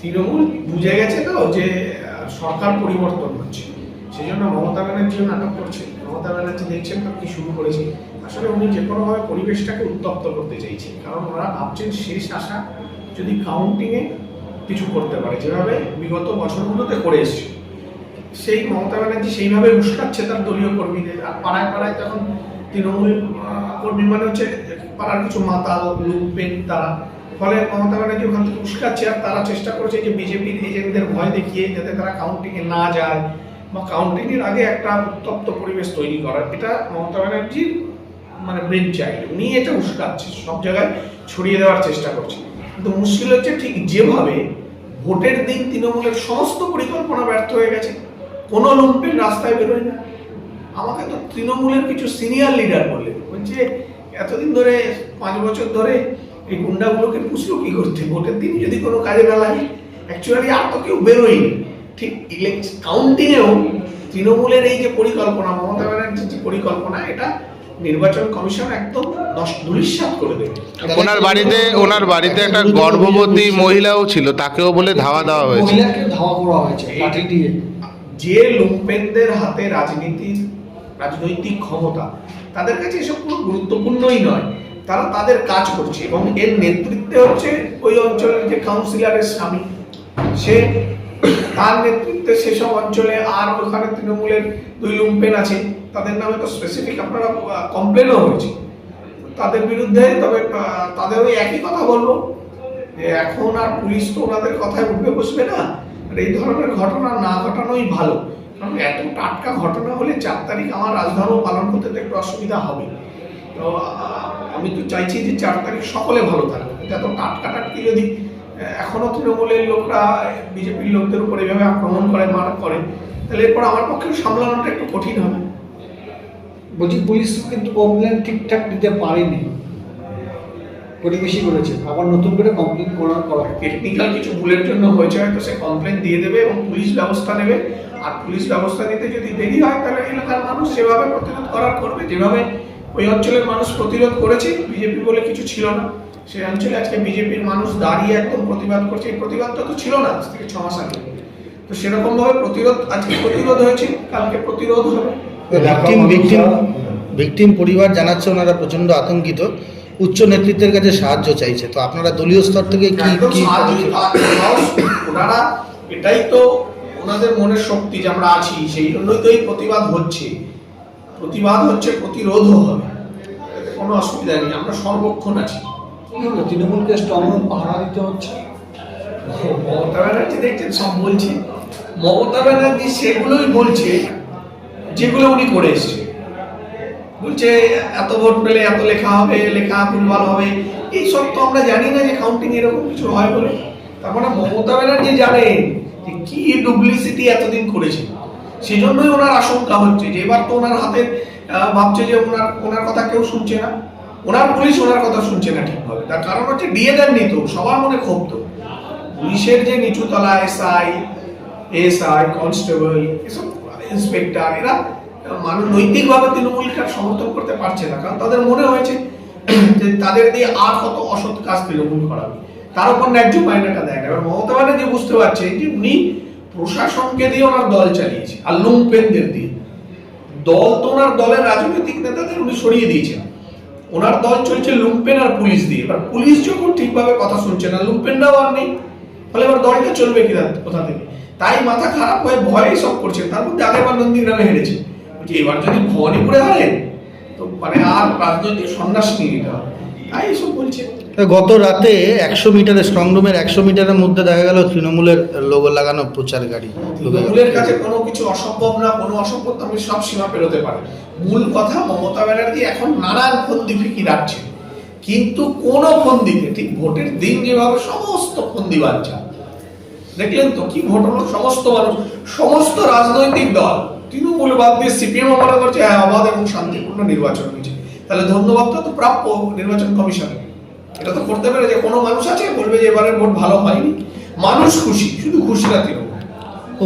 তৃণমূল বুঝে গেছে তো যে সরকার পরিবর্তন হচ্ছে, সেই জন্য মমতা ব্যানার্জিও নাটক করছে। মমতা ব্যানার্জি দেখছেন তো কি শুরু করেছে, আসলে উনি যে কোনোভাবে পরিবেশটাকে উত্তপ্ত করতে চাইছেন, কারণ ওরা ভাবছেন শেষ আশা যদি কাউন্টিংয়ে কিছু করতে পারে, যেভাবে বিগত বছরগুলোতে করে এসছে। সেই মমতা ব্যানার্জি সেইভাবে উস্কাচ্ছে তার দলীয় কর্মীদের, আর পাড়ায় পাড়ায় তখন তৃণমূল কর্মী মানে হচ্ছে পাড়ার কিছু মাতাল লুম্পেন তারা, ফলে মমতা ব্যানার্জি ওখান থেকে উস্কাচ্ছে। আর তারা চেষ্টা করছে যে বিজেপির এজেন্টদের ভয় দেখিয়ে যাতে তারা কাউন্টিংয়ে না যায় বা কাউন্টিংয়ের আগে একটা উত্তপ্ত পরিবেশ তৈরি করার, এটা মমতা ব্যানার্জির মানে ব্রেন চাইল্ড, উনি এটা উস্কাচ্ছে, সব জায়গায় ছড়িয়ে দেওয়ার চেষ্টা করছে। কিন্তু মুশকিল হচ্ছে ঠিক যেভাবে ভোটের দিন তৃণমূলের সমস্ত পরিকল্পনা ব্যর্থ হয়ে গেছে, কোনো লুম্পেন রাস্তায় বেরোয় না। আমাকে তো তৃণমূলের কিছু সিনিয়র লিডার বললেন, বলছে এতদিন ধরে 5 বছর ধরে এই গুন্ডাগুলোকে পুষলো কি করতে, ভোটের দিন যদি কোনো কাজে না লাগে। অ্যাকচুয়ালি আর তো কেউ বেরোয়নি। ঠিক কাউন্টিংয়েও তৃণমূলের এই যে পরিকল্পনা, মমতা ব্যানার্জির যে পরিকল্পনা, এটা নির্বাচন কমিশন একদম ধূলিসাৎ করে দেবে। ওনার বাড়িতে একটা গর্ভবতী মহিলাও ছিল, তাকেও বলে ধাওয়া দেওয়া হয়েছে। ধাওয়া করা হয়েছে লাঠি দিয়ে। যে লুম্পেনদের হাতে রাজনৈতিক ক্ষমতা, তাদের কাছে এসব কোনো গুরুত্বপূর্ণই নয়, তারা তাদের কাজ করছে। এবং এর নেতৃত্বে হচ্ছে ওই অঞ্চলের যে কাউন্সিলরের স্বামী, সে তার নেতৃত্বে সেসব অঞ্চলে। আর ওখানে তৃণমূলের 2 লুম্পেন আছে, তাদের নামে তো স্পেসিফিক আপনারা কমপ্লেনও হয়েছে তাদের বিরুদ্ধে। তবে তাদের ওই একই কথা বলবো যে এখন আর পুলিশ তো ওনাদের কথায় উঠবে বসবে না, আর এই ধরনের ঘটনা না ঘটানোই ভালো। কারণ এত টাটকা ঘটনা হলে 4 তারিখ আমার রাজধর্ম পালন করতে তো একটু অসুবিধা হবে। তো আমি তো চাইছি যে 4 তারিখ সকলে ভালো থাকবে। এত টাটকি যদি এখনো তৃণমূলের লোকরা বিজেপির লোকদের উপর এইভাবে আক্রমণ করে, মার করে, তাহলে এরপর আমার পক্ষে সামলানোটা একটু কঠিন হবে। বলছি পুলিশ কিন্তু কমপ্লেন ঠিকঠাক দিতে পারেনি, পরিবেশই করেছে, আবার নতুন করে কমপ্লেন করা টেকনিক্যাল কিছু ভুলের জন্য হয়েছে, হয়তো সে কমপ্লেন দিয়ে দেবে এবং পুলিশ ব্যবস্থা নেবে। আর পুলিশ ব্যবস্থা নিতে যদি দেরি হয়, তাহলে এলাকার মানুষ সেভাবে প্রতিরোধ করার করবে, যেভাবে ওই অঞ্চলের মানুষ প্রতিরোধ করেছে। বিজেপি বলে কিছু ছিল না সেই অঞ্চলে, আজকে বিজেপির মানুষ দাঁড়িয়ে একদম প্রতিবাদ করছে। এই প্রতিবাদটা তো ছিল না আজ থেকে 6 মাস আগে। তো সেরকম ভাবে প্রতিরোধ, আজকে প্রতিরোধ হয়েছে, কালকে প্রতিরোধ হবে। ভিকটিম পরিবার জানাচ্ছে ওনারা প্রচন্ড আতঙ্কিত, উচ্চ নেতৃত্বের কাছে সাহায্য চাইছে। তো আপনারা দলীয় স্তর থেকে কি ওনারা, এটাই তো ওনাদের মনের শক্তি যে আমরা আছি, সেই জন্যই তো এই প্রতিবাদ হচ্ছে, প্রতিরোধও হবে, কোনো অসুবিধা নেই, আমরা সর্বক্ষণ আছি। তৃণমূলকে স্ট্রং পাহারা দিতে হচ্ছে। মমতা ব্যানার্জি দেখছেন সব বলছে, মমতা ব্যানার্জি সেগুলোই বলছে যেগুলো উনি করে এসছে। বলছে এত ভোট পেলে এত লেখা হবে, লেখা ভুলভাল হবে, এইসব তো আমরা জানি না যে কাউন্টিং এরকম কিছু হয় বলে। তার মানে মমতা ব্যানার্জি জানেন যে কি ডুপ্লিসিটি এতদিন করেছে, সেই জন্যই ওনার আশঙ্কা হচ্ছে যে এবার তো ওনার হাতে ভাবছে যে ওনার কথা কেউ শুনছে না, ওনার পুলিশ ওনার কথা শুনছে না ঠিকভাবে। তার কারণ হচ্ছে দিয়ে দেননি তো, সবার মনে ক্ষোভ তো। পুলিশের যে নিচু তলা এসআই কনস্টেবল, এসব ইন্সপেক্টর, এরা নৈতিকভাবে তৃণমূলকে সমর্থন করতে পারছে না, কারণ তাদের মনে হয়েছে যে তাদের দিয়ে আর কত অসৎ কাজ তৃণমূল করাবে, তার উপর ন্যায্য মাইনেটা দেয় না। এবার মমতা ব্যানার্জি বুঝতে পারছে যে উনি প্রশাসনকে দিয়ে ওনার দল চালিয়েছে, আর লুম্পেনদের দিয়ে দল, তো ওনার দলের রাজনৈতিক নেতাদের উনি সরিয়ে দিয়েছেন, ওনার দল চলছে লুম্পেন আর পুলিশ দিয়ে। এবার পুলিশ যখন ঠিকভাবে কথা শুনছে না, লুম্পেনরাও আর নেই, ফলে এবার দলটা চলবে কি কোথা থেকে? তাই মাথা খারাপ হয়ে ভয়ে সব করছে। তার মধ্যে আগেরবার নন্দীগ্রামে হেরেছে, এবার যদি ভবানীপুরে হারেন তো মানে আর রাজনৈতিক সন্ন্যাস নিয়ে নিতে হবে, তাই এসব বলছে। গত রাতে 100 মিটারের স্ট্রং রুমের 100 মিটারের মধ্যে দেখা গেল তৃণমূলের লোগো লাগানো প্রচার গাড়ি। তৃণমূলের কাছে কোনো কিছু অসম্ভব না, কোনো অসম্ভব আমি সব সীমা পেরোতে পারে। মূল কথা, মমতা ব্যানার্জি এখন নানান ফন্দি ফিকি রাখছে, কিন্তু কোন ফন্দিতে, ঠিক ভোটের দিন যেভাবে সমস্ত ফন্দি বাঞ্চা দেখলেন তো কি ভোট হলো, সমস্ত মানুষ, সমস্ত রাজনৈতিক দল, তৃণমূল বাদ দিয়ে সিপিএম মনে করছে হ্যাঁ অবাধ এবং শান্তিপূর্ণ নির্বাচন হয়েছে। তাহলে ধন্যবাদটা তো প্রাপ্য নির্বাচন কমিশনের। এটা তো করতে পারে যে কোনো মানুষ আছে বলবে যে এবারে ভোট ভালো হয়নি, মানুষ খুশি, শুধু খুশি না তৃণমূল।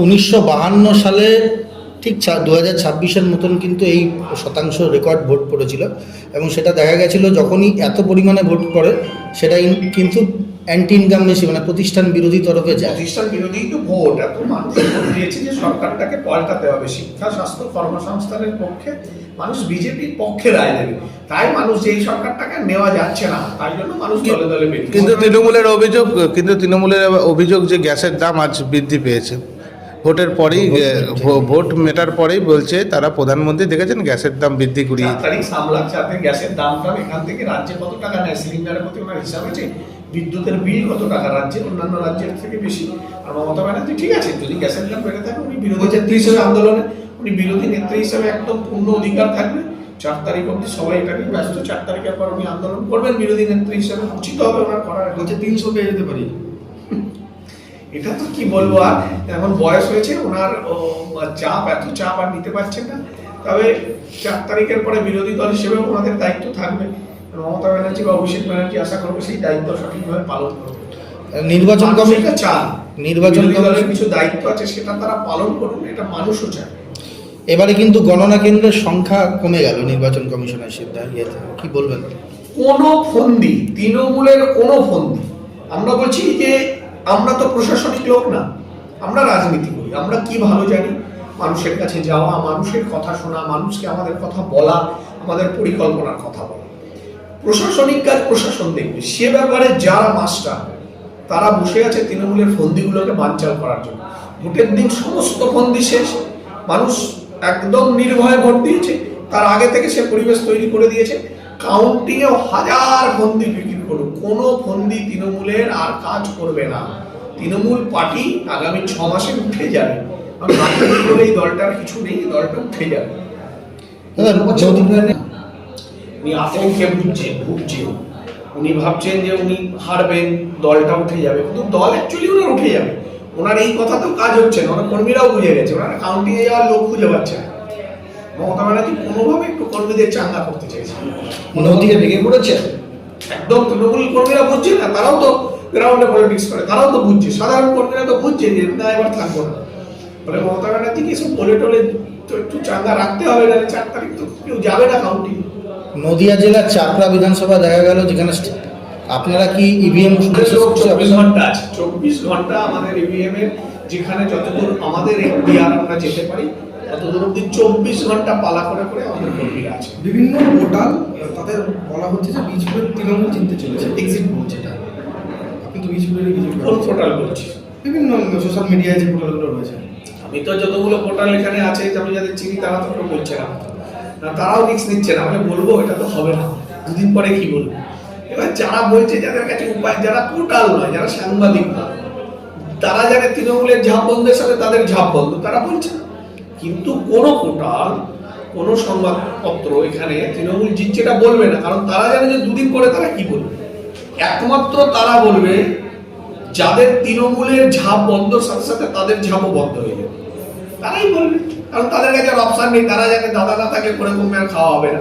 1952 সালে ঠিক 2026-এর মতন কিন্তু এই শতাংশ রেকর্ড ভোট পড়েছিল এবং সেটা দেখা গেছিল যখনই এত পরিমাণে ভোট পড়ে সেটা কিন্তু অ্যান্টি ইনকামনেসি মানে প্রতিষ্ঠান বিরোধী তরফে যায়। প্রতিষ্ঠান বিরোধী তো ভোট, এত মানুষ ভোট দিয়েছে যে সরকারটাকে পাল্টাতে হবে, শিক্ষা স্বাস্থ্য কর্মসংস্থানের পক্ষে মানুষ বিজেপির পক্ষে রায় দেবে, তাই মানুষ যেই সরকারটাকে নেওয়া যাচ্ছে না তাই জন্য মানুষ দলে দলে বেরিয়েছে। কিন্তু তৃণমূলের অভিযোগ যে গ্যাসের দাম আজ বৃদ্ধি পেয়েছে ভোটের পরেই, ভোট মেটার পরেই বলছে তারা প্রধানমন্ত্রী দেখেছেন গ্যাসের দাম বৃদ্ধি করিয়ে। 4 তারিখ সামলাচ্ছে, আপনি গ্যাসের দামটা এখান থেকে রাজ্যে কত টাকা নেয় সিলিন্ডারের প্রতি ওনার হিসাব আছে, বিদ্যুতের বিল কত টাকা রাজ্যে অন্যান্য রাজ্যের থেকে বেশি। আর মমতা ব্যানার্জি ঠিক আছে, যদি গ্যাসের দাম বেড়ে থাকে উনি বিরোধী নেত্রী হিসেবে আন্দোলনে, উনি বিরোধী নেত্রী হিসেবে একদম পূর্ণ অধিকার থাকবে। 4 তারিখ অব্দি সবাই এটা নিয়ে ব্যস্ত, 4 তারিখের পর উনি আন্দোলন করবেন বিরোধী নেত্রী হিসেবে, উচিত হবে ওনার করার। বলছে 300 পেয়ে যেতে পারি। এটা তো কি বলবো, আর এখন বয়স হয়েছে ওনার, চাপ এত চাপ আর নিতে পারছেন না। তবে 4 তারিখের পরে বিরোধী দল হিসেবে ওনাদের দায়িত্ব থাকবে, মমতা ব্যানার্জি বা অভিষেক ব্যানার্জি আশা করবে সেই দায়িত্ব সঠিকভাবে পালন করবে। নির্বাচন কমিশন চান, নির্বাচন দলের কিছু দায়িত্ব আছে সেটা তারা পালন করুন, এটা মানুষও চায়। এবারে কিন্তু গণনা কেন্দ্রের সংখ্যা কমে গেল নির্বাচন কমিশনের সিদ্ধান্ত, কি বলবেন? কোনো ফন্দি, তৃণমূলের কোনো ফন্দি, আমরা বলছি যে আমরা তো প্রশাসনিক লোক না, আমরা রাজনীতি করি, আমরা কি ভালো জানি মানুষের কাছে যাওয়া, মানুষের কথা শোনা, মানুষকে আমাদের কথা বলা, আমাদের পরিকল্পনার কথা বলা। প্রশাসনিক কাজ প্রশাসন দেখবে, সে ব্যাপারে যারা মাস্টার তারা বসে আছে তৃণমূলের ফন্দিগুলোকে বানচাল করার জন্য। ভোটের দিন সমস্ত ফন্দি শেষ, মানুষ একদম নির্ভয়ে ভোট দিয়েছে, তার আগে থেকে সে পরিবেশ তৈরি করে দিয়েছে। কাউন্টিংয়েও হাজার ফন্দি বিক্রি করুক, কোনো ফন্দি তৃণমূলের আর কাজ করবে না। তৃণমূল পার্টি আগামী 6 মাসে উঠে যাবে, কারণ রাজনীতি করে এই দলটার কিছু নেই, দলটা উঠে যাবে। উনি আতঙ্কে ভুগছে, উনি ভাবছেন যে উনি হারবেন, দলটা উঠে যাবে, কিন্তু দল অ্যাকচুয়ালি ওনার উঠে যাবে। ওনার এই কথাতেও কাজ হচ্ছে না, ওনার কর্মীরাও বুঝে গেছে, ওনারা কাউন্টিংয়ে যাওয়ার লোক খুঁজে পাচ্ছে না। মমতা ব্যানার্জি কোনোভাবে একটু কর্মীদের চাঙ্গা করতে চাইছে, নদীকে ভেঙে পড়েছে একদম। তৃণমূল কর্মীরা বুঝছে না, তারাও তো গ্রাউন্ডে পলিটিক্স করে, তারাও তো বুঝছে, সাধারণ কর্মীরা তো বুঝছে যে না এবার থাকবো না। ফলে মমতা ব্যানার্জিকে এসব বলে টলে তো একটু চাঙ্গা রাখতে হবে, না 4 তারিখ তো কেউ যাবে না কাউন্টিং। নদিয়া জেলার চাপড়া বিধানসভা দেখা গেল যেখানে আপনারা কি ইভিএম 24 ঘন্টা আছে, 24 ঘন্টা আমাদের ইভিএম এর, যেখানে যতদূর আমাদের এখতিয়ার আমরা যেতে পারি ততদূর অব্দি 24 ঘন্টা পালা করে করে আমাদের কর্মীরা আছে। বিভিন্ন পোর্টাল তাদের বলা হচ্ছে যে বীজপুরের তৃণমূল চিনতে চলেছে, এক্সিট বলছে এটা। আপনি তো বীজপুরের কোন পোর্টাল বলছি? বিভিন্ন সোশ্যাল মিডিয়ায় যে পোর্টালগুলো রয়েছে, আমি তো যতগুলো পোর্টাল এখানে আছে আমি যাদের চিনি তারা তো কেউ বলছে না, তারাও রিস্ক নিচ্ছে না। মানে বলবো এটা তো হবে না, দুদিন পরে কি বলবো। এবার যারা বলছে, যাদের কাছে উপায়, যারা পোর্টাল নয়, যারা সাংবাদিক নয়, তারা যারা তৃণমূলের ঝাপ বন্ধের সাথে তাদের ঝাপ বন্ধ, তারা বলছে। কিন্তু কোনো পোর্টাল, কোনো সংবাদপত্র এখানে তৃণমূল জিতছেটা বলবে না, কারণ তারা জানে যে দুদিন পরে তারা কি বলবে। একমাত্র তারা বলবে যাদের তৃণমূলের ঝাপ বন্ধর সাথে সাথে তাদের ঝাপও বন্ধ হয়ে যাবে, তারাই বলবে, কারণ তাদের কাছে অপশন নেই। তারা জানে দাদা না থাকলে করে কমে আর খাওয়া হবে না।